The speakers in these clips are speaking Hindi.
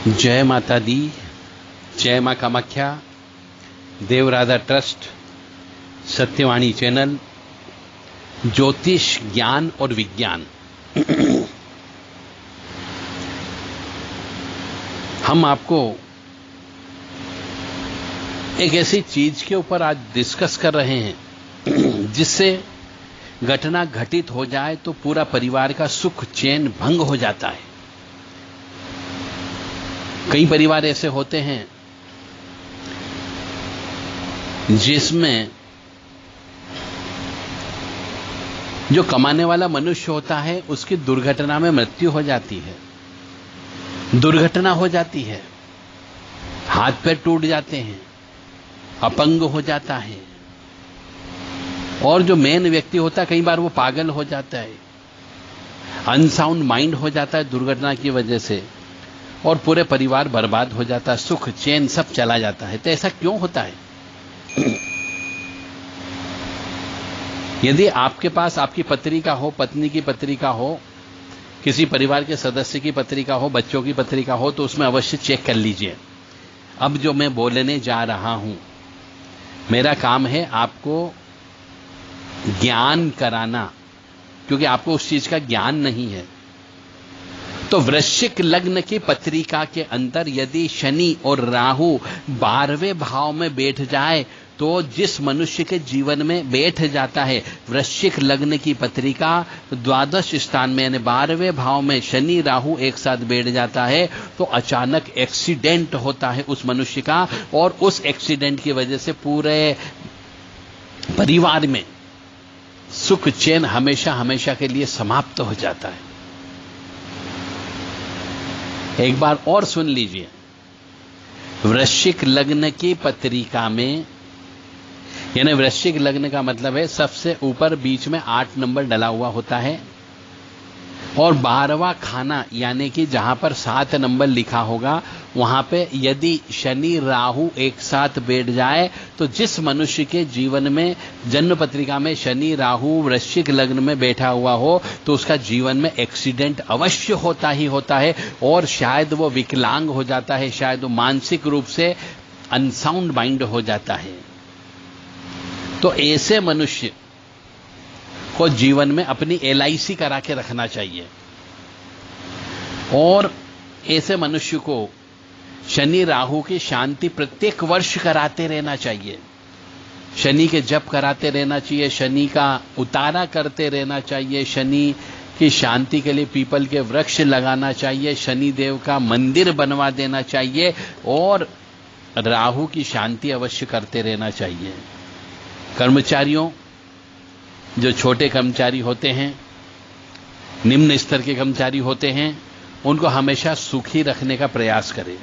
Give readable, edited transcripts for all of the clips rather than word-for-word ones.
जय माता दी, जय मां कामाख्या, देवराधा ट्रस्ट, सत्यवाणी चैनल, ज्योतिष ज्ञान और विज्ञान। हम आपको एक ऐसी चीज के ऊपर आज डिस्कस कर रहे हैं जिससे घटना घटित हो जाए तो पूरा परिवार का सुख चैन भंग हो जाता है। कई परिवार ऐसे होते हैं जिसमें जो कमाने वाला मनुष्य होता है उसकी दुर्घटना में मृत्यु हो जाती है, दुर्घटना हो जाती है, हाथ पैर टूट जाते हैं, अपंग हो जाता है। और जो मेन व्यक्ति होता है कई बार वो पागल हो जाता है, अनसाउंड माइंड हो जाता है दुर्घटना की वजह से, और पूरे परिवार बर्बाद हो जाता है, सुख चैन सब चला जाता है। तो ऐसा क्यों होता है? यदि आपके पास आपकी पत्रिका हो, पत्नी की पत्रिका हो, किसी परिवार के सदस्य की पत्रिका हो, बच्चों की पत्रिका हो, तो उसमें अवश्य चेक कर लीजिए। अब जो मैं बोलने जा रहा हूं, मेरा काम है आपको ज्ञान कराना, क्योंकि आपको उस चीज का ज्ञान नहीं है। तो वृश्चिक लग्न की पत्रिका के अंदर यदि शनि और राहु 12वें भाव में बैठ जाए तो जिस मनुष्य के जीवन में बैठ जाता है वृश्चिक लग्न की पत्रिका, द्वादश स्थान में यानी 12वें भाव में शनि राहु एक साथ बैठ जाता है तो अचानक एक्सीडेंट होता है उस मनुष्य का, और उस एक्सीडेंट की वजह से पूरे परिवार में सुख चैन हमेशा हमेशा के लिए समाप्त हो जाता है। एक बार और सुन लीजिए, वृश्चिक लग्न की पत्रिका में, यानी वृश्चिक लग्न का मतलब है सबसे ऊपर बीच में 8 नंबर डला हुआ होता है, और 12वां खाना यानी कि जहां पर 7 नंबर लिखा होगा वहां पे यदि शनि राहु एक साथ बैठ जाए तो जिस मनुष्य के जीवन में जन्म पत्रिका में शनि राहु वृश्चिक लग्न में बैठा हुआ हो तो उसका जीवन में एक्सीडेंट अवश्य होता ही होता है, और शायद वो विकलांग हो जाता है, शायद वो मानसिक रूप से अनसाउंड माइंड हो जाता है। तो ऐसे मनुष्य को जीवन में अपनी LIC करा के रखना चाहिए, और ऐसे मनुष्य को शनि राहु की शांति प्रत्येक वर्ष कराते रहना चाहिए, शनि के जप कराते रहना चाहिए, शनि का उतारा करते रहना चाहिए, शनि की शांति के लिए पीपल के वृक्ष लगाना चाहिए, शनि देव का मंदिर बनवा देना चाहिए, और राहु की शांति अवश्य करते रहना चाहिए। कर्मचारियों, जो छोटे कर्मचारी होते हैं, निम्न स्तर के कर्मचारी होते हैं, उनको हमेशा सुखी रखने का प्रयास करें,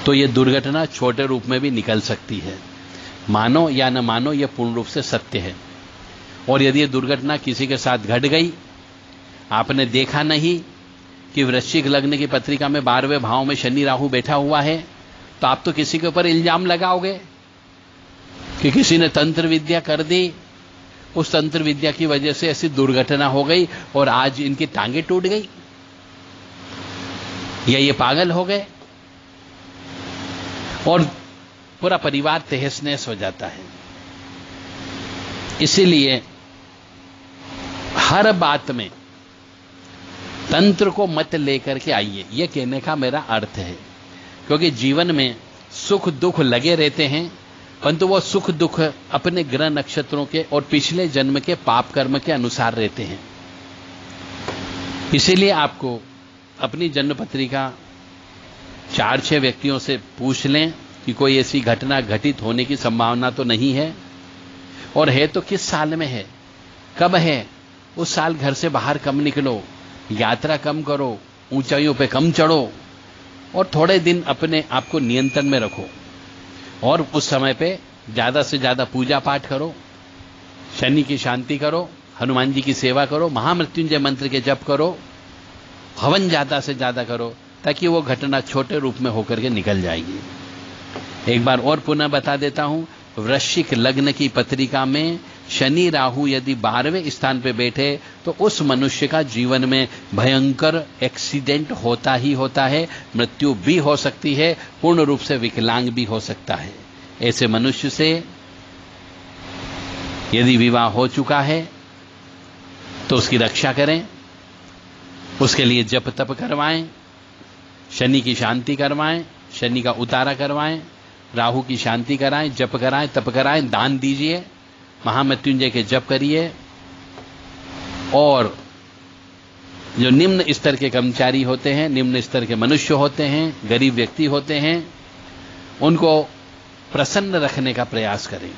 तो यह दुर्घटना छोटे रूप में भी निकल सकती है। मानो या न मानो यह पूर्ण रूप से सत्य है। और यदि यह दुर्घटना किसी के साथ घट गई, आपने देखा नहीं कि वृश्चिक लग्न की पत्रिका में 12वें भाव में शनि राहु बैठा हुआ है, तो आप तो किसी के ऊपर इल्जाम लगाओगे कि किसी ने तंत्र विद्या कर दी, उस तंत्र विद्या की वजह से ऐसी दुर्घटना हो गई और आज इनकी टांगे टूट गई, या ये पागल हो गए, और पूरा परिवार तहस नहस हो जाता है। इसीलिए हर बात में तंत्र को मत लेकर के आइए, यह कहने का मेरा अर्थ है। क्योंकि जीवन में सुख दुख लगे रहते हैं, परंतु वो सुख दुख अपने ग्रह नक्षत्रों के और पिछले जन्म के पाप कर्म के अनुसार रहते हैं। इसीलिए आपको अपनी जन्म पत्रिका 4-6 व्यक्तियों से पूछ लें कि कोई ऐसी घटना घटित होने की संभावना तो नहीं है, और है तो किस साल में है, कब है, उस साल घर से बाहर कम निकलो, यात्रा कम करो, ऊंचाइयों पे कम चढ़ो, और थोड़े दिन अपने आप को नियंत्रण में रखो, और उस समय पे ज्यादा से ज्यादा पूजा पाठ करो, शनि की शांति करो, हनुमान जी की सेवा करो, महामृत्युंजय मंत्र के जप करो, हवन ज्यादा से ज्यादा करो, ताकि वो घटना छोटे रूप में होकर के निकल जाएगी। एक बार और पुनः बता देता हूं, वृश्चिक लग्न की पत्रिका में शनि राहु यदि 12वें स्थान पे बैठे तो उस मनुष्य का जीवन में भयंकर एक्सीडेंट होता ही होता है, मृत्यु भी हो सकती है, पूर्ण रूप से विकलांग भी हो सकता है। ऐसे मनुष्य से यदि विवाह हो चुका है तो उसकी रक्षा करें, उसके लिए जप तप करवाएं, शनि की शांति करवाएं, शनि का उतारा करवाएं, राहु की शांति कराएं, जप कराएं, तप कराएं, दान दीजिए, महामृत्युंजय के जप करिए। और जो निम्न स्तर के कर्मचारी होते हैं, निम्न स्तर के मनुष्य होते हैं, गरीब व्यक्ति होते हैं, उनको प्रसन्न रखने का प्रयास करें।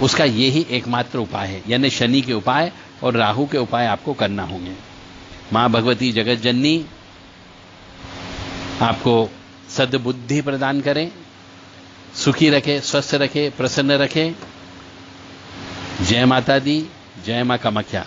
उसका यही एकमात्र उपाय है, यानी शनि के उपाय और राहु के उपाय आपको करना होंगे। मां भगवती जगत जननी आपको सद्बुद्धि प्रदान करें, सुखी रखे, स्वस्थ रखे, प्रसन्न रखे। जय माता दी, जय मां कामाख्या।